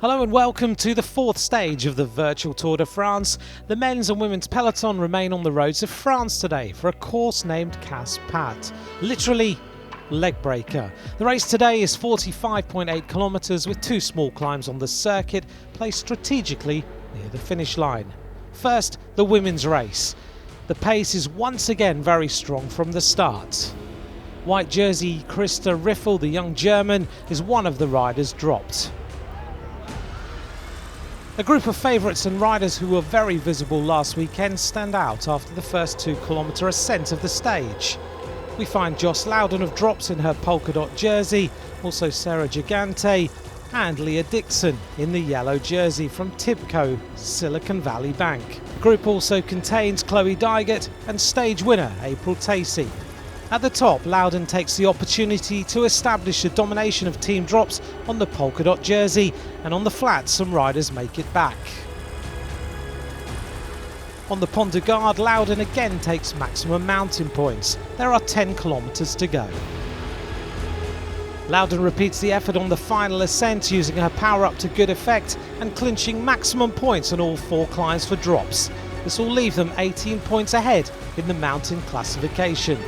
Hello and welcome to the fourth stage of the virtual Tour de France. The men's and women's peloton remain on the roads of France today for a course named Casse-Pattes, literally leg breaker. The race today is 45.8 kilometres with two small climbs on the circuit placed strategically near the finish line. First, the women's race. The pace is once again very strong from the start. White jersey Christa Riffel, the young German, is one of the riders dropped. A group of favourites and riders who were very visible last weekend stand out after the first 2 kilometre ascent of the stage. We find Joss Loudon of drops in her polka dot jersey, also Sarah Gigante and Leah Dixon in the yellow jersey from Tibco, Silicon Valley Bank. The group also contains Chloe Dygert and stage winner April Tacey. At the top, Loudon takes the opportunity to establish a domination of team drops on the polka dot jersey, and on the flats some riders make it back. On the Pont de Garde, Loudon again takes maximum mountain points. There are 10 kilometres to go. Loudon repeats the effort on the final ascent, using her power up to good effect and clinching maximum points on all 4 climbs for drops. This will leave them 18 points ahead in the mountain classification.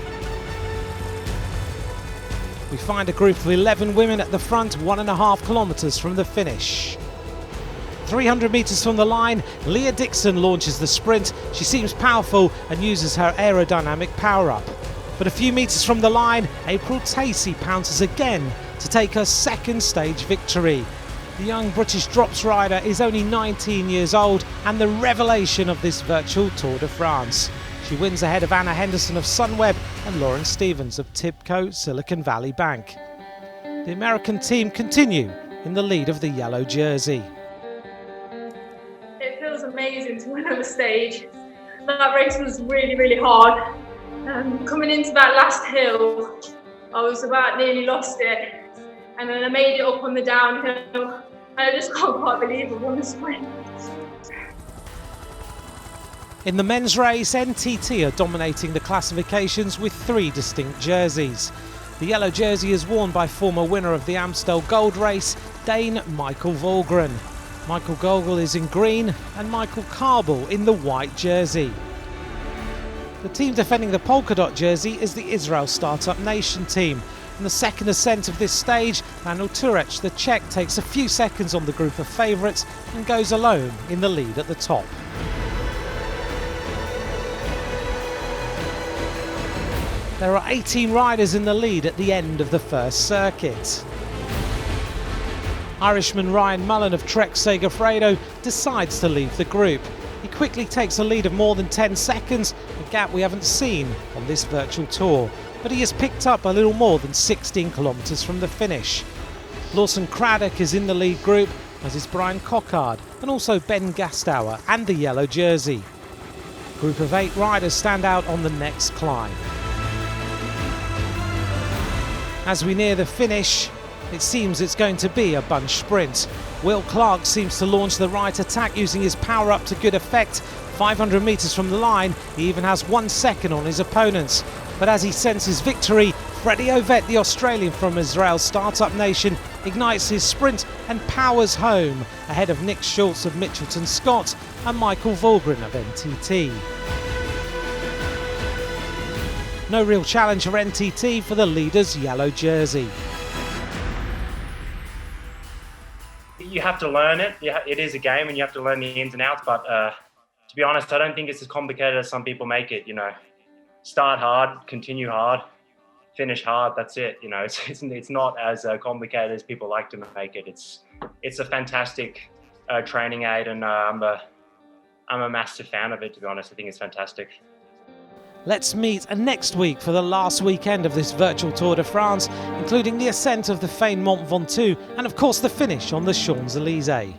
We find a group of 11 women at the front, 1.5 kilometres from the finish. 300 metres from the line, Leah Dixon launches the sprint. She seems powerful and uses her aerodynamic power-up. But a few metres from the line, April Tacey pounces again to take her second stage victory. The young British drops rider is only 19 years old and the revelation of this virtual Tour de France. She wins ahead of Anna Henderson of Sunweb and Lauren Stevens of Tibco, Silicon Valley Bank. The American team continue in the lead of the yellow jersey. It feels amazing to win on the stage. That race was really, really hard. Coming into that last hill, I was about nearly lost it. And then I made it up on the downhill. And I just can't quite believe I won the sprint. In the men's race, NTT are dominating the classifications with 3 distinct jerseys. The yellow jersey is worn by former winner of the Amstel Gold Race, Dane Michael Valgren. Michael Gogol is in green and Michael Carball in the white jersey. The team defending the polka dot jersey is the Israel Startup Nation team. In the second ascent of this stage, Manuel Turec, the Czech, takes a few seconds on the group of favourites and goes alone in the lead at the top. There are 18 riders in the lead at the end of the first circuit. Irishman Ryan Mullen of Trek-Segafredo decides to leave the group. He quickly takes a lead of more than 10 seconds, a gap we haven't seen on this virtual tour. But he has picked up a little more than 16 kilometres from the finish. Lawson Craddock is in the lead group, as is Brian Cockard and also Ben Gastower and the yellow jersey. A group of 8 riders stand out on the next climb. As we near the finish, it seems it's going to be a bunch sprint. Will Clark seems to launch the right attack using his power up to good effect. 500 metres from the line, he even has 1 second on his opponents. But as he senses victory, Freddy Ovett, the Australian from Israel's Startup Nation, ignites his sprint and powers home ahead of Nick Schultz of Mitchelton Scott and Michael Valgren of NTT. No real challenge for NTT for the leader's yellow jersey. You have to learn it. It is a game and you have to learn the ins and outs. But to be honest, I don't think it's as complicated as some people make it. Start hard, continue hard, finish hard. That's it. It's not as complicated as people like to make it. It's a fantastic training aid, and I'm a massive fan of it. To be honest, I think it's fantastic. Let's meet next week for the last weekend of this virtual Tour de France, including the ascent of the famed Mont Ventoux and of course the finish on the Champs-Élysées.